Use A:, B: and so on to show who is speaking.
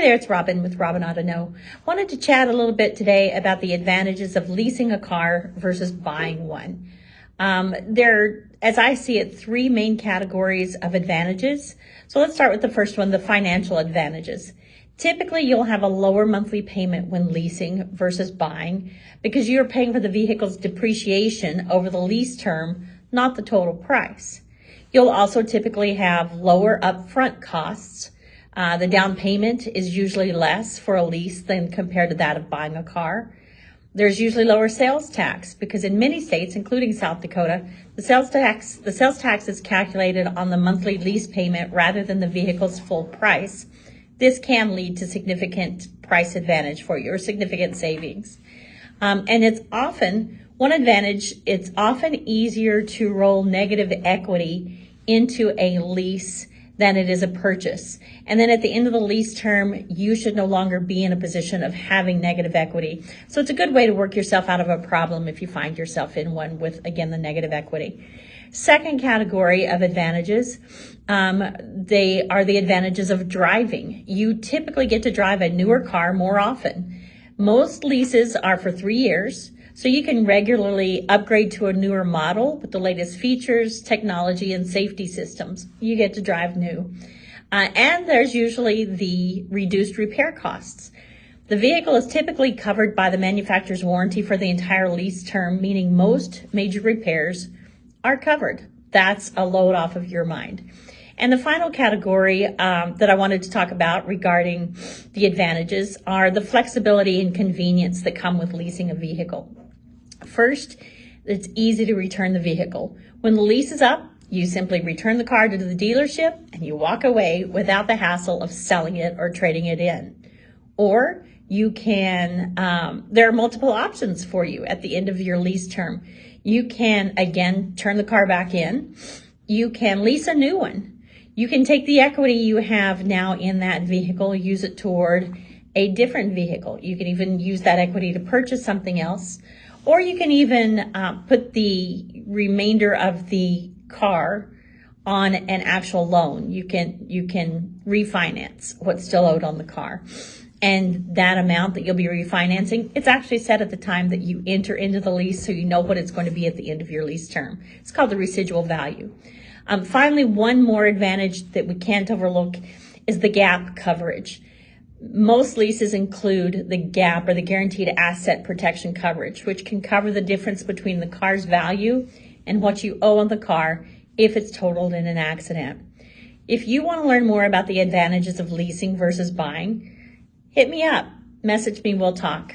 A: there, it's Robin with Robin Ought to Know. Wanted to chat a little bit today about the advantages of leasing a car versus buying one. There, as I see it, three main categories of advantages. So let's start with the first one, the financial advantages. Typically, you'll have a lower monthly payment when leasing versus buying because you're paying for the vehicle's depreciation over the lease term, not the total price. You'll also typically have lower upfront costs. The down payment is usually less for a lease than compared to that of buying a car. There's usually lower sales tax because in many states, including South Dakota, the sales tax is calculated on the monthly lease payment rather than the vehicle's full price. This can lead to significant price advantage for you or significant savings. And it's often easier to roll negative equity into a lease than it is a purchase. And then at the end of the lease term, you should no longer be in a position of having negative equity. So it's a good way to work yourself out of a problem if you find yourself in one with, again, the negative equity. Second category of advantages, they are the advantages of driving. You typically get to drive a newer car more often. Most leases are for 3 years, so you can regularly upgrade to a newer model with the latest features, technology, and safety systems. You get to drive new. And there's usually the reduced repair costs. The vehicle is typically covered by the manufacturer's warranty for the entire lease term, meaning most major repairs are covered. That's a load off of your mind. And the final category that I wanted to talk about regarding the advantages are the flexibility and convenience that come with leasing a vehicle. First, it's easy to return the vehicle. When the lease is up, you simply return the car to the dealership and you walk away without the hassle of selling it or trading it in. Or you can, there are multiple options for you at the end of your lease term. You can, again, turn the car back in. You can lease a new one. You can take the equity you have now in that vehicle, use it toward a different vehicle. You can even use that equity to purchase something else. Or you can even put the remainder of the car on an actual loan. You can refinance what's still owed on the car. And that amount that you'll be refinancing, it's actually set at the time that you enter into the lease, so you know what it's going to be at the end of your lease term. It's called the residual value. Finally, one more advantage that we can't overlook is the gap coverage. Most leases include the GAP, or the Guaranteed Asset Protection Coverage, which can cover the difference between the car's value and what you owe on the car if it's totaled in an accident. If you want to learn more about the advantages of leasing versus buying, hit me up. Message me, we'll talk.